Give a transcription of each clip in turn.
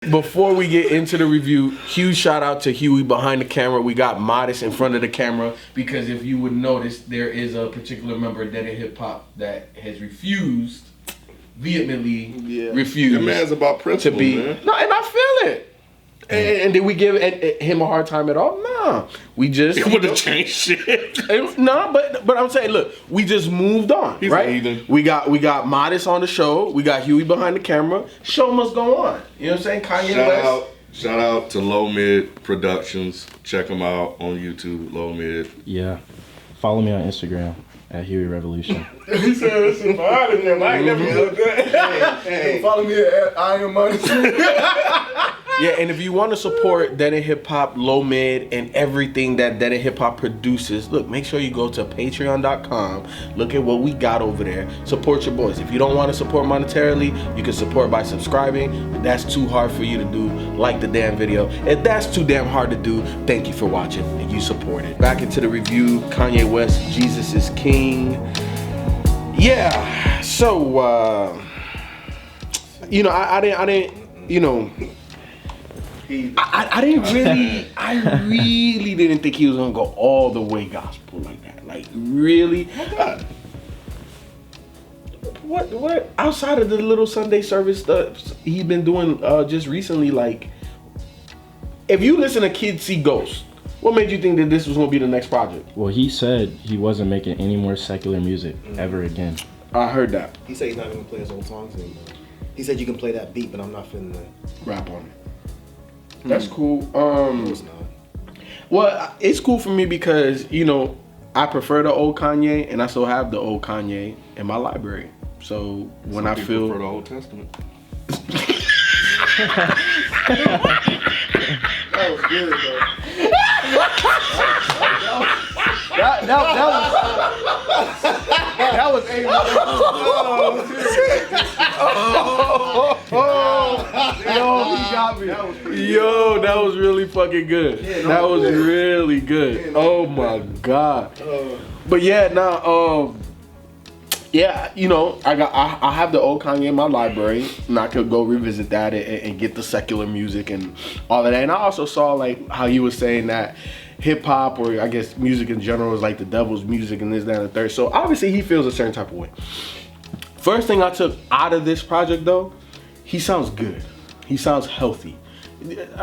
Before we get into the review, huge shout out to Huey behind the camera. We got Modest in front of the camera because if you would notice, there is a particular member of Dead End Hip Hop that has refused, vehemently refused. That man's about principle, to be, man. No, and I feel it. And did we give him a hard time at all? Nah. We just... It would have changed shit. No, but I'm saying, look, we just moved on, He's right? We got Modest on the show. We got Huey behind the camera. Show must go on. You know what I'm saying? Kanye West. Shout out to Low Mid Productions. Check them out on YouTube, Low Mid. Yeah. Follow me on Instagram at Huey Revolution. He said it's out of him. I ain't never looked that. Hey, follow me at I Am Money. Yeah, and if you want to support Dead End Hip Hop, Low Mid, and everything that Dead End Hip Hop produces, look, make sure you go to patreon.com. Look at what we got over there. Support your boys. If you don't want to support monetarily, you can support by subscribing. If that's too hard for you to do, like the damn video. If that's too damn hard to do, thank you for watching and you support it. Back into the review, Kanye West, Jesus is King. Yeah, so, you know, I didn't, you know... I really didn't think he was gonna go all the way gospel like that. Like really, what outside of the little Sunday service stuff he's been doing just recently? Like, if you listen to Kids See Ghosts, what made you think that this was gonna be the next project? Well, he said he wasn't making any more secular music ever again. I heard that. He said he's not gonna play his old songs anymore. He said you can play that beat, but I'm not finna Rap on it. That's cool. It's not. Well, it's cool for me because, you know, I prefer the old Kanye and I still have the old Kanye in my library. So when I feel for the Old Testament. That was good, though. That was A. Yo, he got me. Yo, that was really fucking good. That was really good. Oh my god. But yeah, now yeah, you know, I have the old Kanye in my library, and I could go revisit that and get the secular music and all of that. And I also saw like how he was saying that hip hop, or I guess music in general, is like the devil's music and this, that, and the third. So obviously he feels a certain type of way. First thing I took out of this project though, he sounds good. He sounds healthy.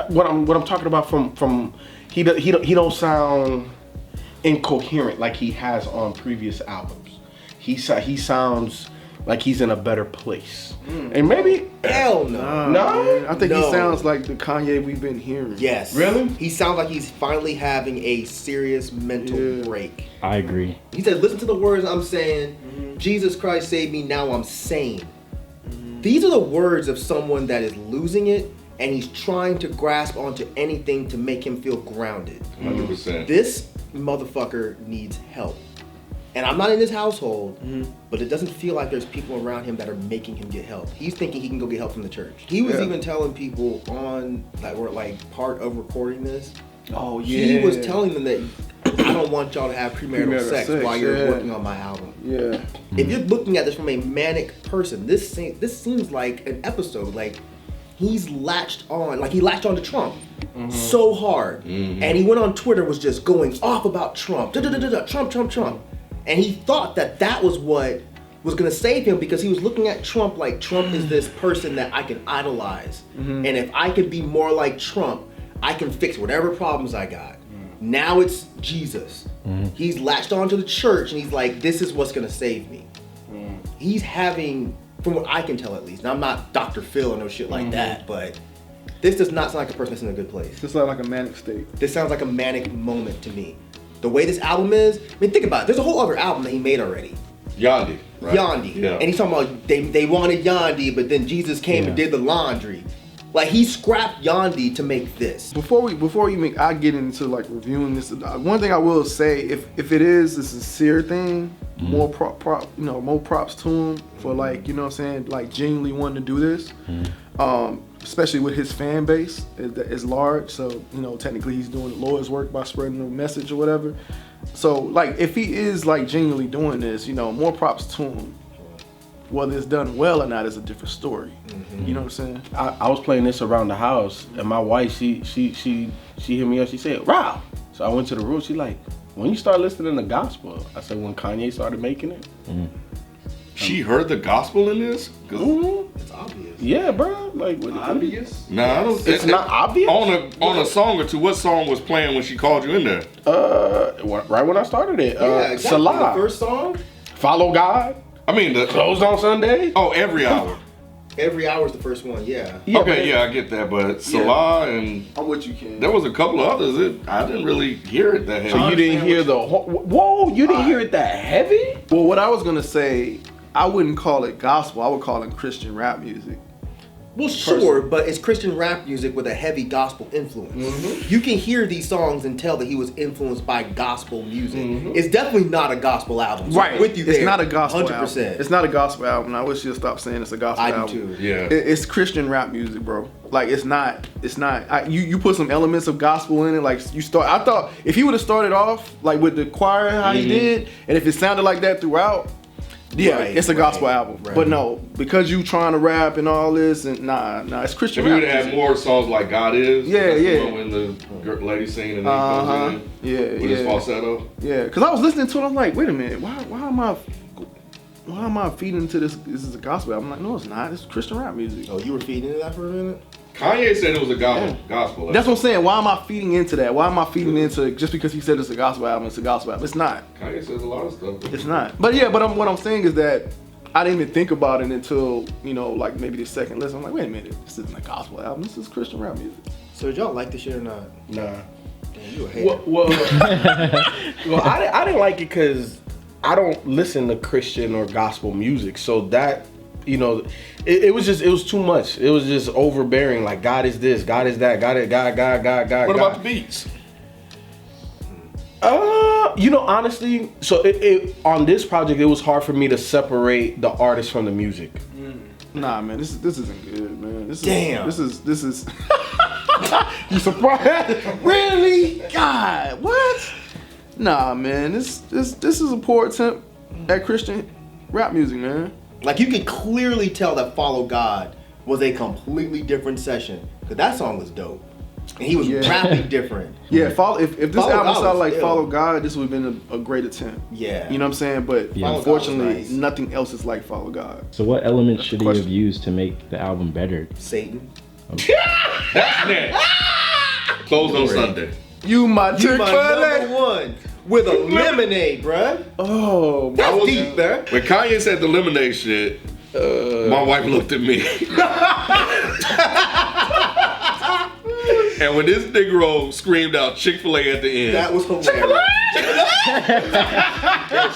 What I'm talking about from he don't sound incoherent like he has on previous albums. He sounds like he's in a better place. And maybe Hell no. no. Man, I think No. he sounds like the Kanye we've been hearing. Yes. Really? He sounds like he's finally having a serious mental break. I agree. He said, listen to the words I'm saying. Jesus Christ saved me, now I'm sane. These are the words of someone that is losing it and he's trying to grasp onto anything to make him feel grounded. 100%. This motherfucker needs help. And I'm not in his household, but it doesn't feel like there's people around him that are making him get help. He's thinking he can go get help from the church. He was even telling people on that were like part of recording this. Oh yeah. He was telling them that I don't want y'all to have premarital sex while you're working on my album. Yeah. If you're looking at this from a manic person, this seems like an episode. Like he's latched on, like he latched on to Trump so hard, and he went on Twitter was just going off about Trump, Trump. And he thought that was what was gonna save him because he was looking at Trump like Trump is this person that I can idolize. And if I could be more like Trump, I can fix whatever problems I got. Now it's Jesus. He's latched onto the church and he's like, this is what's gonna save me. He's having, from what I can tell at least, and I'm not Dr. Phil or no shit like that, but this does not sound like a person that's in a good place. This sounds like a manic state. This sounds like a manic moment to me. The way this album is, I mean, think about it. There's a whole other album that he made already. Yandi, right? Yandi. Yeah. And he's talking about they wanted Yandi, but then Jesus came and did the laundry. Like he scrapped Yandi to make this. Before I get into like reviewing this, one thing I will say, if it is a sincere thing, more props to him for like, you know what I'm saying, like genuinely wanting to do this. Especially with his fan base is large, so you know technically he's doing the Lord's work by spreading the message or whatever. So like if he is like genuinely doing this, you know, more props to him Whether it's done well or not is a different story. You know what I'm saying? I was playing this around the house, and my wife, she hit me up. She said, "Wow." So I went to the room. She like, "When you start listening to gospel?" I said, "When Kanye started making it." She heard the gospel in this? It's obvious. Yeah, bro. Like, what Obvious? Nah, I don't. It's not obvious. On a song or two. What song was playing when she called you in there? Right when I started it. Yeah, exactly. Salah. The first song? Follow God. I mean, Closed on Sunday. Oh, every hour. Every hour is the first one, yeah. Okay, yeah, I get that, but Salah and I'm what you can. there was a couple of others. I didn't really hear it that heavy. So you didn't hear the whoa? You didn't hear it that heavy? Well, what I was gonna say, I wouldn't call it gospel. I would call it Christian rap music. Well, sure, but it's Christian rap music with a heavy gospel influence. You can hear these songs and tell that he was influenced by gospel music. It's definitely not a gospel album. So I'm with you there. It's not a gospel 100%. album. It's not a gospel album. I wish you'd stop saying it's a gospel I album. do too. Yeah. It's Christian rap music, bro. Like it's not. You put some elements of gospel in it. Like I thought if he would have started off like with the choir how he did, and if it sounded like that throughout, yeah, it's a gospel album. Right. But no, because you trying to rap and all this, and nah, it's Christian If we rap. would have had more songs like God Is, Yeah, that's the yeah. one when the lady singing and then he comes in with his falsetto. Yeah, because I was listening to it, I'm like, wait a minute, why am I feeding into this? This is a gospel album. I'm like, no, it's not. It's Christian rap music. Oh, you were feeding into that for a minute? Kanye said it was a gospel. That's what I'm saying. Why am I feeding into that? Why am I feeding into just because he said it's a gospel album? It's a gospel album. It's not. Kanye says a lot of stuff. It's not. But yeah, what I'm saying is that I didn't even think about it until like maybe the second listen. I'm like, wait a minute, this isn't a gospel album. This is Christian rap music. So did y'all like this shit or not? Nah. Damn, you a hater. Well, I didn't like it because I don't listen to Christian or gospel music. So that, it was too much. It was just overbearing. Like God is this, God is that, God. What about the beats? Honestly, so it on this project, it was hard for me to separate the artist from the music. Nah, man, this isn't good, man. Damn. This is. You surprised? Really? God, what? Nah, man, this is a poor attempt at Christian rap music, man. Like you could clearly tell that Follow God was a completely different session. Cause that song was dope. And he was rapping different. Yeah, if this Follow album God sounded was like ill. Follow God, this would have been a great attempt. Yeah. You know what I'm saying? But Yeah. Follow God was unfortunately, nice. nothing else is like Follow God. So what elements should he have question. used to make the album better? Satan. That's next. Closed on Sunday. You my You Chick-fil-A. my number one with a lemonade, bruh. Oh, That's deep, bruh. When Kanye said the lemonade shit, my wife looked at me. And when this Negro screamed out Chick-fil-A at the end, That was hilarious.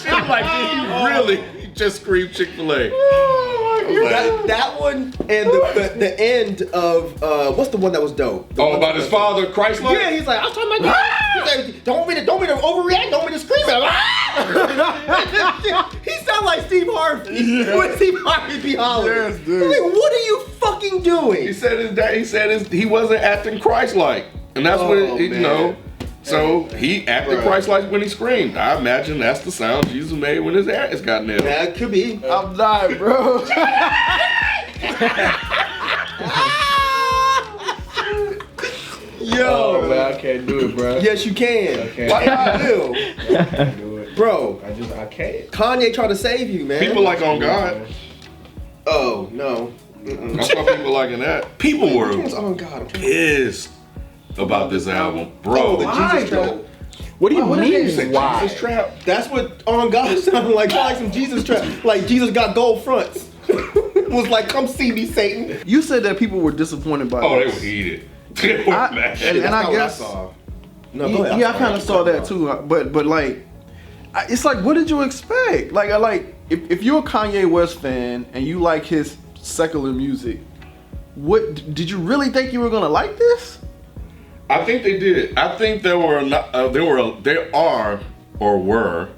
she was like, did he really just screamed Chick-fil-A? That one and the end of what's the one that was dope? The Oh, one about that his was- father, Chrysler? Yeah, he's like, I was talking about God. He's like, don't want me to overreact, don't want me to scream at him. He sounded like Steve Harvey. When Steve Harvey be hollering. Yes, dude. He's like, what are you fucking doing? He said his dad, he wasn't acting Christ-like. And that's what, so he acted Christ-like when he screamed. I imagine that's the sound Jesus made when his ass got nailed. Yeah, it could be. I'm dying, bro. Oh man, I can't do it, bro. Yes, you can. Okay. Why you will? I can't do it. Bro, I can't. Kanye tried to save you, man. People like On God. Oh, no. That's why people liking that. People Which were one's on God? pissed about this album. Oh, Bro, the Jesus trap. What do you What mean? is it? Why? Jesus trap. That's what on God sounded like some Jesus trap. Like Jesus got gold fronts. Was like, come see me, Satan. You said that people were disappointed by Oh, they this. were heated. They were I- mad. and That's I not what guess- saw. No, go ahead. Yeah, I I'm kind sorry. of saw that too. But like, it's like, what did you expect? Like, if you're a Kanye West fan and you like his secular music, what did you really think you were gonna like this? I think they did. I think there are or were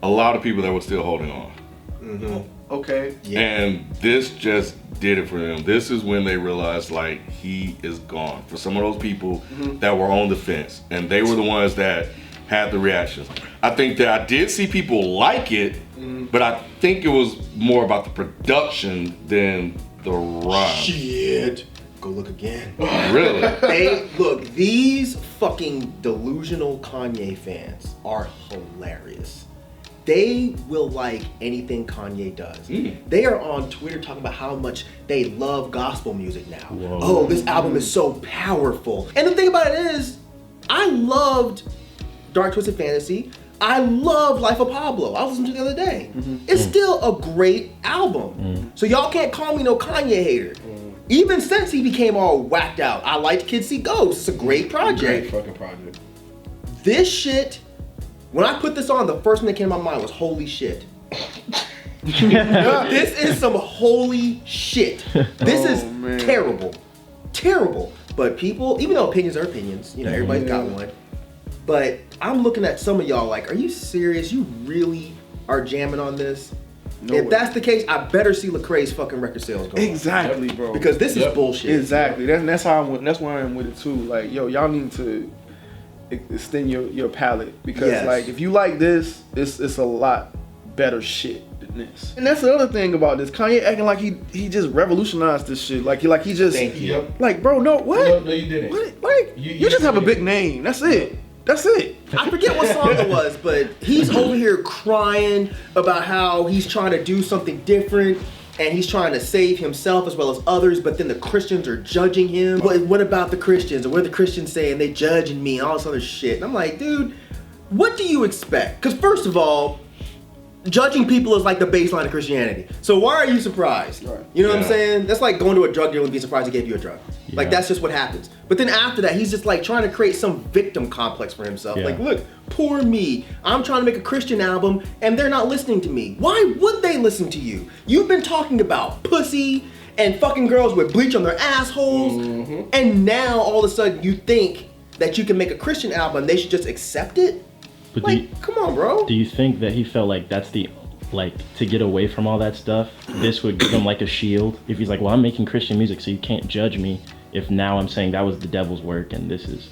a lot of people that were still holding on. Okay. Yeah. And this just did it for them. This is when they realized like he is gone. For some of those people that were on the fence, and they were the ones that had the reactions. I think that I did see people like it, but I think it was more about the production than the rhyme. Shit. Go look again. Really? Hey, look, these fucking delusional Kanye fans are hilarious. They will like anything Kanye does. They are on Twitter talking about how much they love gospel music now. Whoa. Oh, this album is so powerful. And the thing about it is, I loved Dark Twisted Fantasy. I loved Life of Pablo. I listened to it the other day. It's still a great album. So y'all can't call me no Kanye hater. Even since he became all whacked out, I liked Kids See Ghosts. It's a great project. Great fucking project. This shit, when I put this on, the first thing that came to my mind was holy shit. This is some holy shit. This is terrible. Terrible. But people, even though opinions are opinions, you know, everybody's got one. But I'm looking at some of y'all like, are you serious? You really are jamming on this? No if way. that's the case, I better see Lecrae's fucking record sales go up. Exactly, bro. Because this is bullshit. Exactly. That's how I'm. That's where I am with it too. Like, yo, y'all need to extend your palette because, Yes. like, if you like this, it's a lot better shit than this. And that's the other thing about this. Kanye acting like he just revolutionized this shit. Like he just. Thank you. Yep. Like, bro, no, what? No, you didn't. What? Like, you just have a big name. That's it. That's it. I forget what song it was, but he's over here crying about how he's trying to do something different and he's trying to save himself as well as others, but then the Christians are judging him. What about the Christians? Or what are the Christians saying? They judging me and all this other shit. And I'm like, dude, what do you expect? Because first of all, judging people is like the baseline of Christianity. So why are you surprised? Right. You know what I'm Yeah. saying? That's like going to a drug dealer and being surprised he gave you a drug. Like Yeah. that's just what happens. But then after that, he's just like trying to create some victim complex for himself. Yeah. Like, look, poor me. I'm trying to make a Christian album and they're not listening to me. Why would they listen to you? You've been talking about pussy and fucking girls with bleach on their assholes. And now all of a sudden you think that you can make a Christian album and they should just accept it? But Like, come on, bro. do you think that he felt like that's the, like, to get away from all that stuff, this would give him like a shield? If he's like, well, I'm making Christian music, so you can't judge me if now I'm saying that was the devil's work and this is...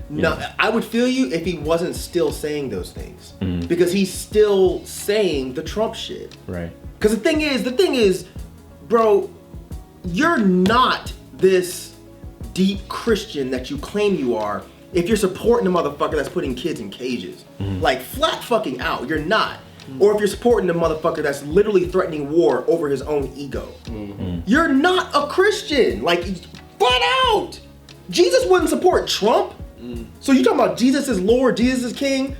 No, I would feel you if he wasn't still saying those things. Because he's still saying the Trump shit. Right. Because the thing is, bro, you're not this deep Christian that you claim you are if you're supporting the motherfucker that's putting kids in cages. Like, flat fucking out, you're not. Or if you're supporting the motherfucker that's literally threatening war over his own ego. You're not a Christian. Like, flat out. Jesus wouldn't support Trump. So you talking about Jesus is Lord, Jesus is King?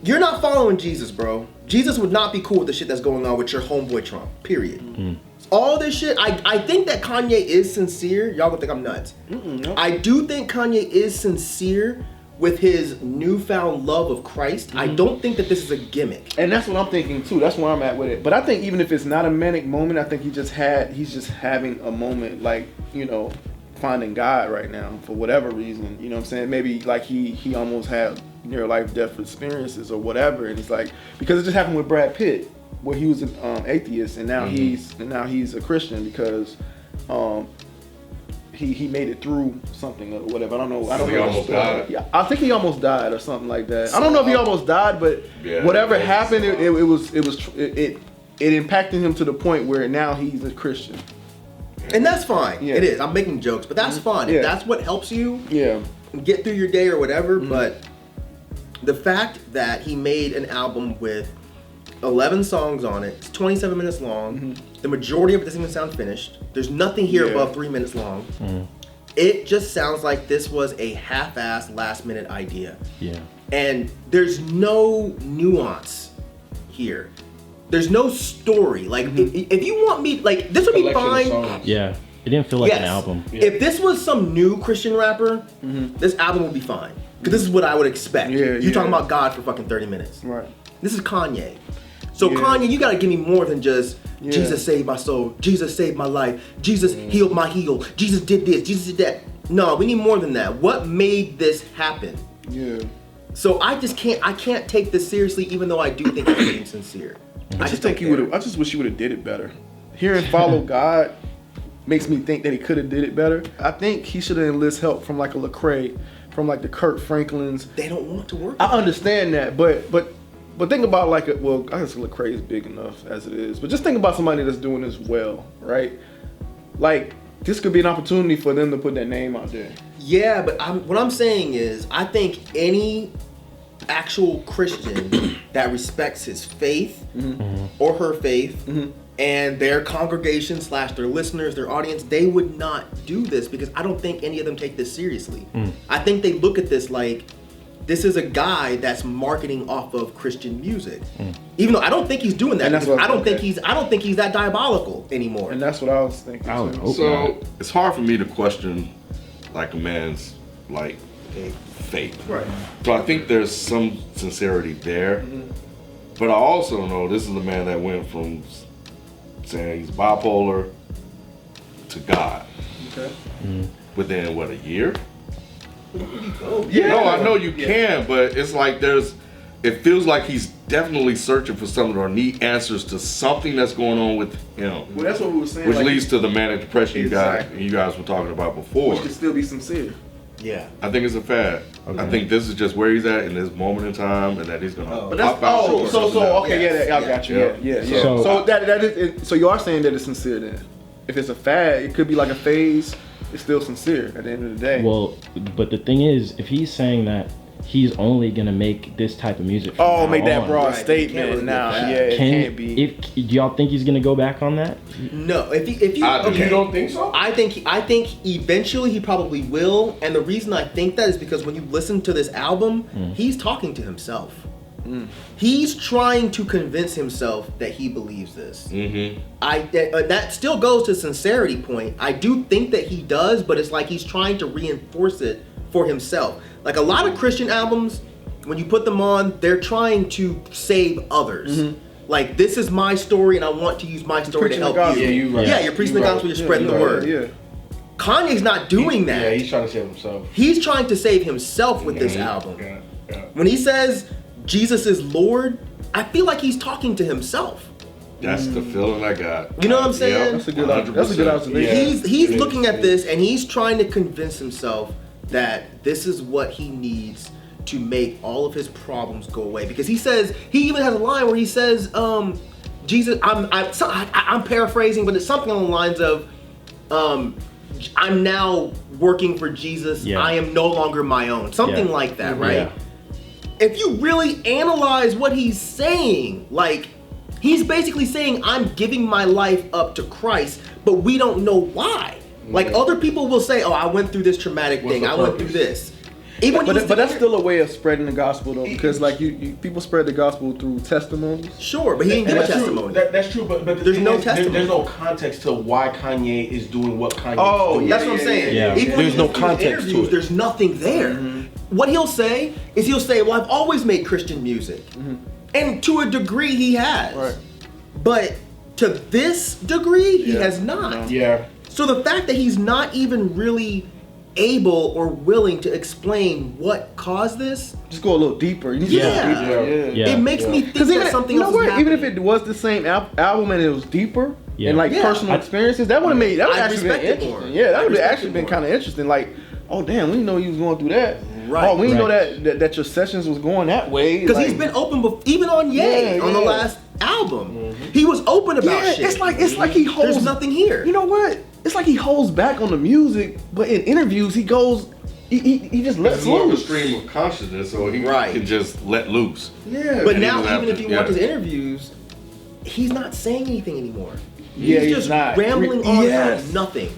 You're not following Jesus, bro. Jesus would not be cool with the shit that's going on with your homeboy Trump, period. All this shit, I think that Kanye is sincere. Y'all gonna think I'm nuts. No. I do think Kanye is sincere with his newfound love of Christ. I don't think that this is a gimmick. And that's what I'm thinking too. That's where I'm at with it. But I think even if it's not a manic moment, I think he's just having a moment, like, you know, finding God right now for whatever reason. You know what I'm saying? Maybe like he almost had near life death experiences or whatever, and it's like, because it just happened with Brad Pitt, where he was an atheist and now he's a Christian because he made it through something or whatever. I don't know. I don't He know. almost died? Yeah, I think he almost died or something like that. I don't know if he almost died, but Yeah, whatever that happened, was- it impacted him to the point where now he's a Christian. And that's fine. Yeah. It is. I'm making jokes, but that's fine. Yeah. If that's what helps you Yeah. get through your day or whatever, but the fact that he made an album with 11 songs on it, it's 27 minutes long, the majority of it doesn't even sound finished. There's nothing here Yeah. above 3 minutes long. It just sounds like this was a half-assed last-minute idea. Yeah. And there's no nuance here. There's no story. Like, if you want me, like, this would be Collection of fine. songs. Yeah. It didn't feel like an Yes. album. If this was some new Christian rapper, this album would be fine. Because this is what I would expect. Yeah, You're talking yeah. about God for fucking 30 minutes. Right. This is Kanye. So Yeah. Kanye, you gotta give me more than just Yeah. Jesus saved my soul, Jesus saved my life, Jesus healed my heel, Jesus did this, Jesus did that. No, we need more than that. What made this happen? Yeah. So I can't take this seriously, even though I do think he's being sincere. I just think I just wish he would have did it better. Hearing "Follow God" makes me think that he could have did it better. I think he should have enlisted help from like a Lecrae, from like the Kirk Franklins. They don't want to work. I understand that, but think about like I guess look crazy big enough as it is. But just think about somebody that's doing this well, right? Like this could be an opportunity for them to put that name out there. Yeah, but what I'm saying is, I think any actual Christian that respects his faith or her faith and their congregation / their listeners, their audience, they would not do this because I don't think any of them take this seriously. I think they look at this like, this is a guy that's marketing off of Christian music. Even though I don't think he's doing that. Because I don't think he's that diabolical anymore. And that's what I was thinking. I would hope So not. it's hard for me to question like a man's like faith. Right. So I think there's some sincerity there. But I also know this is a man that went from saying he's bipolar to God. Okay. Within what, a year? Yeah. No, I know you can, but it's like it feels like he's definitely searching for something or need answers to something that's going on with him. Well, that's what we were saying. Which like, leads to the manic depression Exactly. you guys were talking about before. which could still be sincere. Yeah. I think it's a fad. I think this is just where he's at in this moment in time, and that he's gonna. But that's pop out or something else. okay, I got you. Yeah. Yeah. So- So that is so you are saying that it's sincere then. If it's a fad, it could be like a phase. It's still sincere at the end of the day. Well, but the thing is, if he's saying that he's only gonna make this type of music, from now make that on, broad Right, you can't statement really now. get that. Yeah, it can't be. If do y'all think he's gonna go back on that? No, if you You don't think so? I think eventually he probably will, and the reason I think that is because when you listen to this album, he's talking to himself. He's trying to convince himself that he believes this. That still goes to sincerity point. I do think that he does, but it's like he's trying to reinforce it for himself. Like a lot of Christian albums, when you put them on, they're trying to save others. Like, this is my story and I want to use my story to preaching help the gospel. you. Yeah, you right. Yeah, you're preaching the gospel, you're spreading the word. Yeah. Kanye's not doing that. Yeah, he's trying to save himself. He's trying to save himself with this album. When he says Jesus is Lord, I feel like he's talking to himself. That's the feeling I got. You know what I'm saying? That's a good 100%. observation. Yeah. He's it looking is, at it this and he's trying to convince himself that this is what he needs to make all of his problems go away. Because he even has a line where he says, Jesus, I'm paraphrasing, but it's something along the lines of, I'm now working for Jesus. Yeah. I am no longer my own. Something like that, right? Yeah. If you really analyze what he's saying, like, he's basically saying, I'm giving my life up to Christ, but we don't know why. Like, other people will say, oh, I went through this traumatic thing. I went through this. Even But that's still a way of spreading the gospel though, because like you people spread the gospel through testimonies. Sure, but he didn't give a That's true. testimony. That's true, but the There's thing no is, testimony. There's no context to why Kanye is doing what Kanye Oh, is doing. That's what I'm saying. Yeah. Even when There's you no listen to his context to interviews, it. There's nothing there. What he'll say is well, I've always made Christian music. And to a degree he has. Right. But to this degree, he has not. Yeah. So the fact that he's not even really able or willing to explain what caused this, Just go a little deeper. You need to Yeah. go deeper. Yeah. it makes me think Because that even something you know else what? is Even happening. if it was the same album and it was deeper Yeah. and like Yeah. personal experiences, that would have made that would I'd actually been respect it more. interesting. Yeah, that I'd would have respect actually it been more. kind of interesting. Like, oh damn, we didn't know you was going through that. Right. Oh, we didn't know Right. that your sessions was going that way. Because like, he's been open, even on Ye, Yeah, on the yeah. last album. He was open about yeah, shit. it's like he holds. There's nothing here. You know what? It's like he holds back on the music, but in interviews he goes. He just lets It's more of a loose. stream of consciousness, so he Right. can just let loose. Yeah. But And he now, doesn't have even to- if you watch yeah. his interviews, he's not saying anything anymore. Yeah, he's just not. rambling on Yes. about nothing.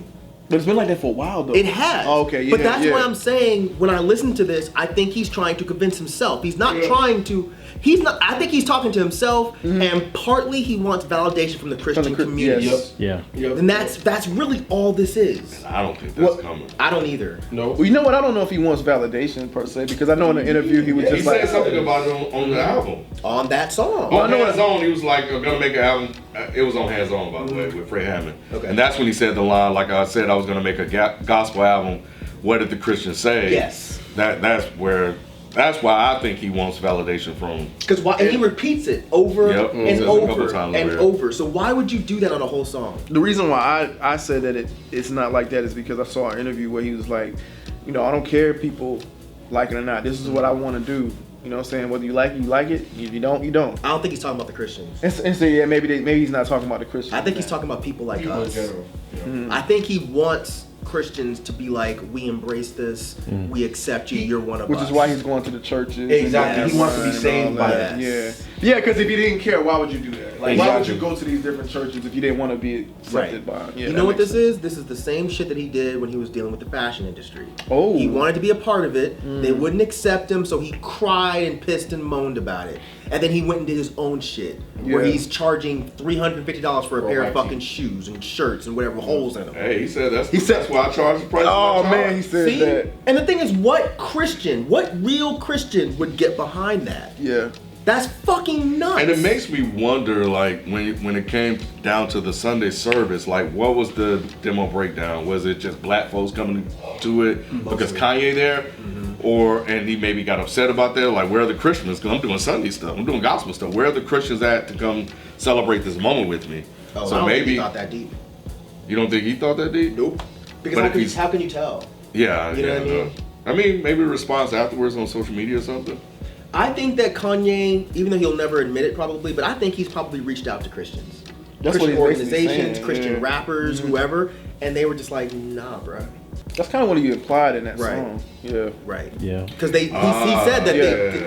But it's been like that for a while though. It has. Oh, okay, yeah. But that's yeah. why I'm saying when I listen to this, I think he's trying to convince himself. He's not trying to. He's not. I think he's talking to himself, and partly he wants validation from the Christian community. Yes. Yeah. Yep. And that's really all this is. I don't think that's What- coming. I don't either. No. Well, you know what? I don't know if he wants validation per se because I know in the interview he was He just said like, something about it on the album. On that song. On Hands On, he was like, I'm gonna make an album. It was on Hands On, by the way, with Fred Hammond. Okay. And that's when he said the line, like I said, I was gonna make a gospel album. What did the Christians say? Yes. That's why I think he wants validation from. Because and he repeats it over Yep, he and says it a couple over times and over. over. So why would you do that on a whole song? the reason why I said that it's not like that is because I saw an interview where he was like, you know, I don't care if people like it or not. This is what I want to do. You know what I'm saying? Whether you like it, you like it. If you don't, you don't. I don't think he's talking about the Christians. And so yeah, maybe he's not talking about the Christians. I think he's talking about people like People in us. general. I think he wants Christians to be like, we embrace this, we accept you, you're one of us. Which is why he's going to the churches. Exactly. and He wants to be and all saved by that. that. Yeah, because if you didn't care, why would you do that? Like, why would Exactly. you go to these different churches if you didn't want to be accepted by? Yeah, you know what this is? This is the same shit that he did when he was dealing with the fashion industry. Oh. He wanted to be a part of it. They wouldn't accept him, so he cried and pissed and moaned about it. And then he went and did his own shit, where Yeah. he's charging $350 for a pair of white fucking shoes and shirts and whatever holes in them. Hey, he said that's said- why I charge the price. Oh man, he said See? that. And the thing is, what real Christian would get behind that? Yeah. That's fucking nuts. And it makes me wonder, like, when it came down to the Sunday service, like, what was the demo breakdown? Was it just black folks coming to it because Kanye there? And he maybe got upset about that? Like, where are the Christians? Because I'm doing Sunday stuff. I'm doing gospel stuff. Where are the Christians at to come celebrate this moment with me? Oh, So I don't think maybe, he thought that deep. you don't think he thought that deep? Nope. Because But how if can, he's- how can you tell? Yeah, You know yeah. what I mean? I mean, maybe a response afterwards on social media or something. I think that Kanye, even though he'll never admit it probably, but I think he's probably reached out to Christians. That's what Christian he's basically organizations, saying, Christian yeah. rappers, whoever, and they were just like, nah, bruh. That's kind of what he implied in that Right. song. Yeah. Right. Yeah. Because he said that yeah.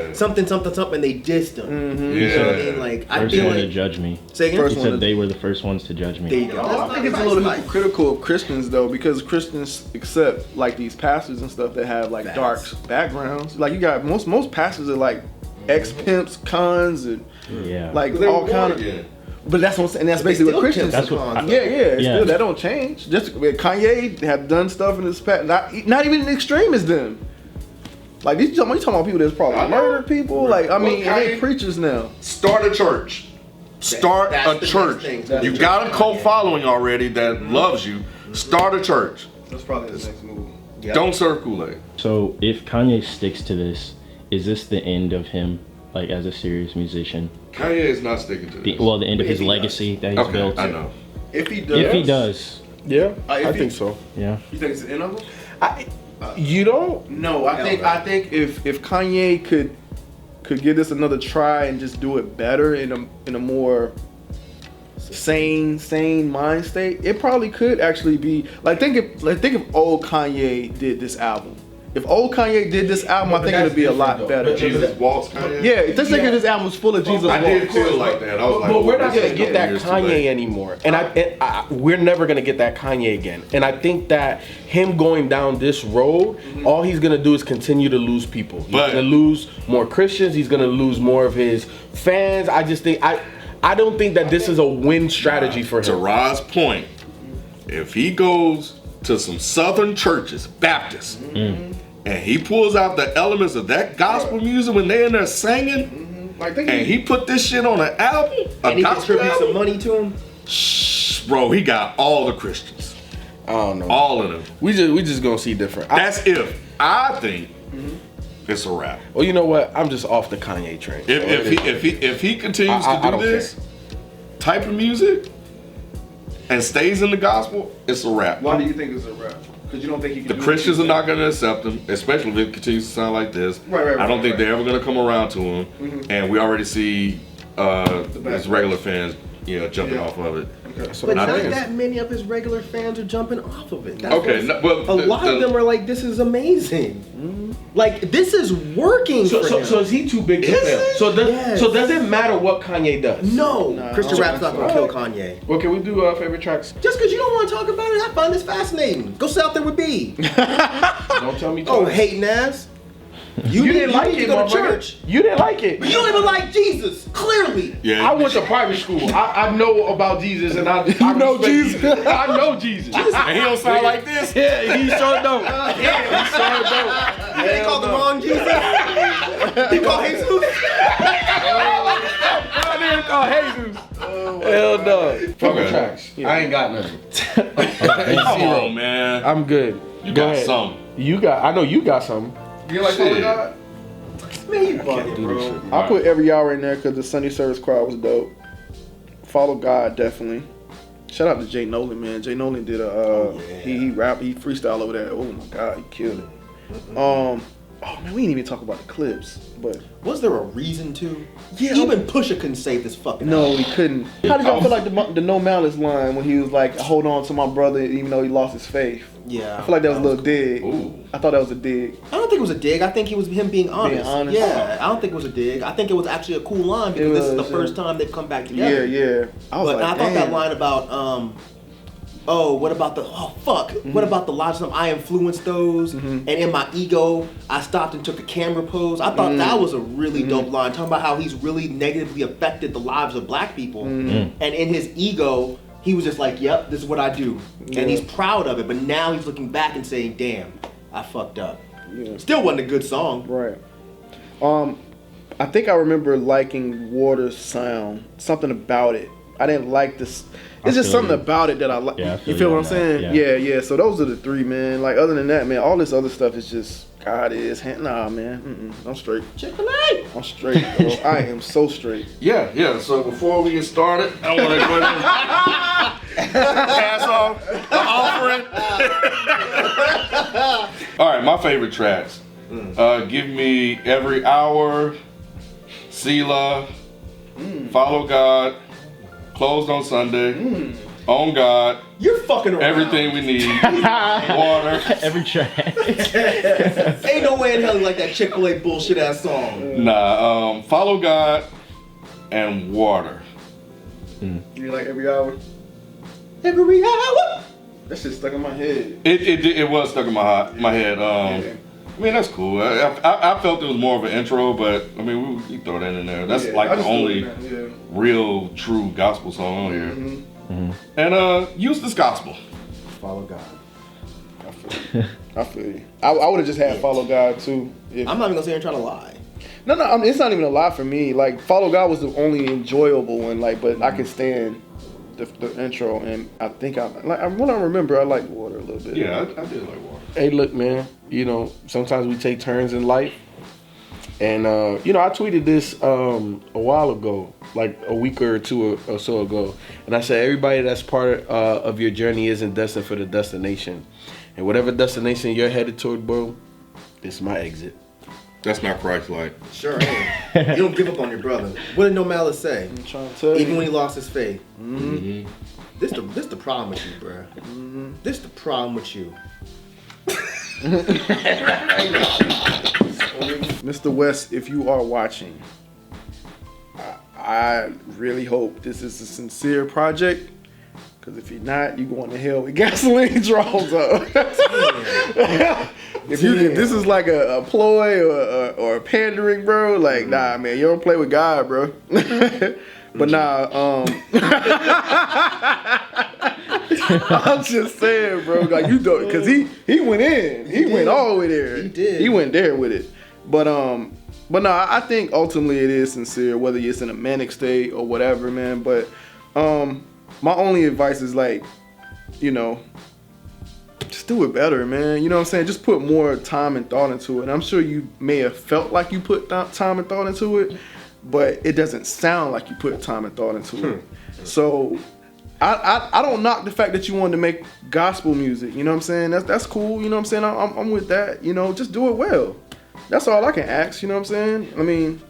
they something, and they dissed him. You know what I mean? Like, I First feel one to like. judge me. Say again? First He one to- said they were the first ones to judge me. There you go. I think it's a little hypocritical of Christians though, because Christians accept like these pastors and stuff that have like Facts. dark backgrounds. Like you got most pastors are like ex pimps, cons, and Yeah. like They were all born kind of. again. But that's what I'm saying. And that's basically what Christians. That's what Yeah, it's Yeah. still that don't change. Just Kanye have done stuff in his past, not even as extreme as them. Like these, you talking about people that's probably I know. murdered people. Like I mean, Well, and they Kanye- preachers now. Start a church. Start That's a the next church. thing. You got a cult following already that loves you. Start a church. That's probably the next move. Yep. Don't serve Kool-Aid. So if Kanye sticks to this, is this the end of him, like as a serious musician? Kanye is not sticking to this. The end of If his he legacy that he's Okay, built. I know. If he does, If he does, Yeah, if I he- think so. yeah. you think it's the end of him? You don't? No, I think if Kanye could give this another try and just do it better in a more sane mind state, it probably could actually be like think if old Kanye did this album. If old Kanye did this album, I think it'd be a lot better. Jesus walks Kanye. Yeah, just think if this album was full of Jesus I did walks. feel like that. I was like, But we're oh, not this gonna is get that years too Kanye late. anymore, and we're never gonna get that Kanye again. And I think that him going down this road, all he's gonna do is continue to lose people. He's But- gonna lose more Christians. He's gonna lose more of his fans. I just think I don't think that this is a win strategy for To him. Rod's point, if he goes to some southern churches, Baptists, and he pulls out the elements of that gospel music when they're in there singing, Like think and he put this shit on an album, a And he gospel contributes some album, money to him. bro, he got all the Christians, I don't know. all of them. We just gonna see different. That's if I think it's a wrap. Well, you know what? I'm just off the Kanye train. If he continues I to do don't this type of music and stays in the gospel, it's a wrap. Why do you think it's a rap? Because you don't think he can The do Christians what are he not going to accept him, especially if it continues to sound like this. Right, I don't think right. they're ever going to come around to him, and we already see his regular fans, jumping off of it. So But I not think that many of his regular fans are jumping off of it. That's Okay, what's- well, a lot of them are like, "This is amazing." Like this is working for him. So is he too big to Is fail? it? Yes. So does it matter what Kanye does? No, Christian I rap's don't not think gonna so. kill Kanye. Well, can we do favorite tracks? Just because you don't want to talk about it, I find this fascinating. Go sit out there with B. Don't tell me. Oh, twice. hating ass. You didn't like need it, to go to motherfucker. church. You didn't like it. But you don't even like Jesus, clearly. Yeah, I went to private school. I know about Jesus, and I know respect Jesus? I know Jesus. and he don't sound like this. Yeah, he sure don't. Yeah, he sure don't. They called the wrong Jesus. He called Jesus. I didn't call Jesus. Hell no. Favorite Okay. tracks. I ain't got nothing. Come on, man. I'm good. You Go got ahead. some. You got. I know you got something. You like Shit. Follow God? Man, you bugging, bro. I put every hour in there because the Sunday service crowd was dope. Follow God definitely. Shout out to Jay Nolan, man. Jay Nolan did a he rapped, he freestyle over there. Oh my god, he killed it. Oh man, we didn't even talk about the clips, but Was there a reason to? Yeah, Even Pusha couldn't save this fucking no, album. we couldn't. How did y'all feel like the No Malice line when he was like, "Hold on to my brother," even though he lost his faith? Yeah. I feel like that was a little dig. Ooh. I thought that was a dig. I don't think it was a dig. I think it was him being honest. Being honest. Yeah, I don't think it was a dig. I think it was actually a cool line because this is the first time they've come back Yeah, together. yeah. I was But like, I thought that damn. line about what about the what about the lives of them? I influenced those, and in my ego, I stopped and took a camera pose. I thought that was a really dope line, talking about how he's really negatively affected the lives of black people, and in his ego, he was just like, "Yep, this is what I do," and he's proud of it. But now he's looking back and saying, "Damn, I fucked up." Yeah. Still wasn't a good song. Right. I think I remember liking Water's sound. Something about it. I didn't like this. It's just feel something you. about it that I like. Yeah, I You feel feel you what I'm on saying? that, Yeah. yeah. yeah. So those are the three, man. Like other than that, man, all this other stuff is just God is. Nah, man. I'm straight. Chick-fil-A. I'm straight, bro. I am so straight. Yeah. So before we get started, I want to go ahead and pass off the offering. All right, my favorite tracks. Give me Every Hour, Selah, Follow God, Closed on Sunday, On God, You're fucking around. Everything We Need, Water. Every track. Ain't no way in hell you like that Chick-fil-A bullshit ass song. Nah, Follow God and Water. You like Every Hour? Every hour. That shit stuck in my head. It was stuck in my head. I mean, that's cool. I felt it was more of an intro, but I mean, we throw that in there. That's Yeah, like I the just only threw it in, yeah. real, true gospel song on here. And use this gospel. Follow God. I feel you. I would have just had Follow God too. If, I'm not even gonna sit here and try to lie. no, I mean, it's not even a lie for me. Like Follow God was the only enjoyable one. Like, but I can stand the intro, and I think when I remember, I like Water a little bit. Yeah, I did like Water. Hey, look, man. You know, sometimes we take turns in life, and you know, I tweeted this a while ago, like a week or two or so ago, and I said everybody that's part of your journey isn't destined for the destination, and whatever destination you're headed toward, bro, it's my exit. That's not Christ-like. Sure ain't. You don't give up on your brother. What did No Malice say? I'm trying to tell Even you. when he lost his faith. This the problem with you, bruh. This the problem with you. Mr. West, if you are watching, I really hope this is a sincere project. Because if you're not, you going to hell with gasoline draws up. If this is like a ploy or a pandering, bro, like nah, man, you don't play with God, bro. But nah, I'm just saying, bro, like you don't, cause he went in, he went all the way there. He did. He went there with it. But no, I think ultimately it is sincere, whether it's in a manic state or whatever, man. But my only advice is like, you know, just do it better, man. You know what I'm saying? Just put more time and thought into it. And I'm sure you may have felt like you put time and thought into it, but it doesn't sound like you put time and thought into it. So I don't knock the fact that you wanted to make gospel music. You know what I'm saying? That's cool. You know what I'm saying? I'm with that. You know, just do it well. That's all I can ask. You know what I'm saying? I mean,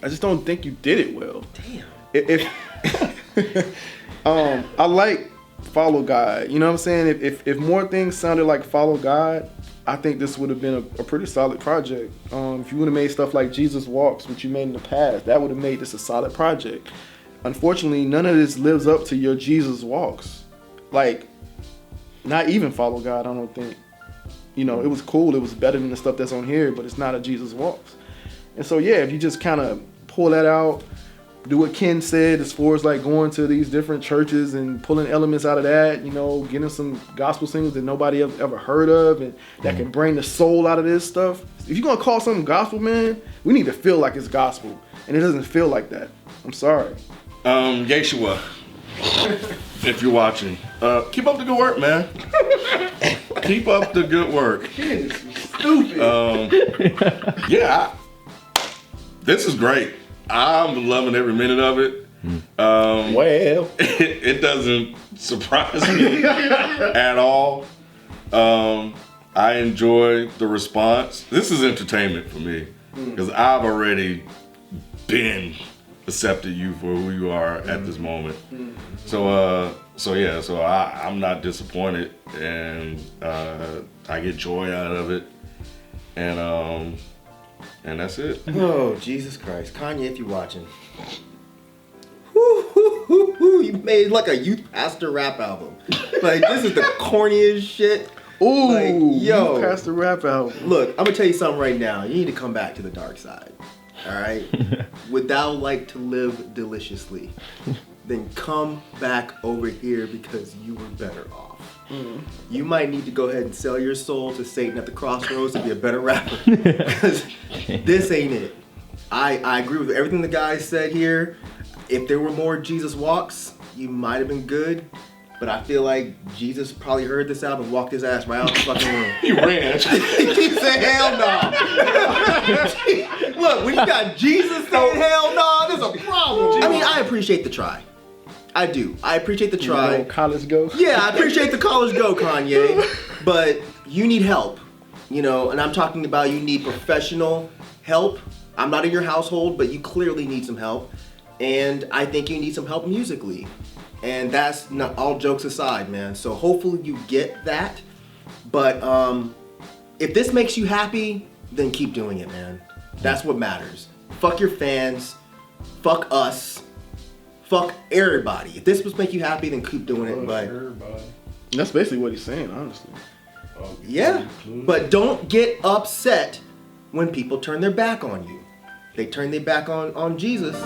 I just don't think you did it well. Damn. If I like Follow God. You know what I'm saying? If more things sounded like Follow God, I think this would have been a pretty solid project. If you would have made stuff like Jesus Walks, which you made in the past, that would have made this a solid project. Unfortunately, none of this lives up to your Jesus Walks. Like, not even Follow God, I don't think. You know, it was cool. It was better than the stuff that's on here, but it's not a Jesus Walks. And so, yeah, if you just kind of pull that out, do what Ken said as far as like going to these different churches and pulling elements out of that, you know, getting some gospel singers that nobody ever heard of and that can bring the soul out of this stuff. If you're going to call something gospel, man, we need to feel like it's gospel. And it doesn't feel like that. I'm sorry. Yeshua, if you're watching, keep up the good work, man. Keep up the good work. Stupid. Yeah, this is great. I'm loving every minute of it. Well, It doesn't surprise me at all. I enjoy the response. This is entertainment for me because I've already been accepted you for who you are at this moment. So I'm not disappointed, and I get joy out of it, and that's it. Oh, Jesus Christ. Kanye, if you're watching. You made like a youth pastor rap album. Like, this is the corniest shit. Ooh, like, yo, you passed the rap album. Look, I'm gonna tell you something right now. You need to come back to the dark side. Alright? Would thou like to live deliciously? Then come back over here because you were better off. You might need to go ahead and sell your soul to Satan at the crossroads to be a better rapper. Because this ain't it. I agree with everything the guy said here. If there were more Jesus walks, you might have been good. But I feel like Jesus probably heard this album and walked his ass right out the fucking room. He ran. He said, hell no. Look, when you got Jesus saying hell no, there's a problem. I mean, I appreciate the try. I do. I appreciate the try. You know, college go. Yeah, I appreciate the college go, Kanye. But you need help. You know, and I'm talking about you need professional help. I'm not in your household, but you clearly need some help. And I think you need some help musically. And that's not all jokes aside, man. So hopefully you get that. But if this makes you happy, then keep doing it, man. That's what matters. Fuck your fans. Fuck us. Fuck everybody. If this was make you happy, then keep doing it. But That's basically what he's saying, honestly. yeah. But don't get upset when people turn their back on you. They turn their back on Jesus.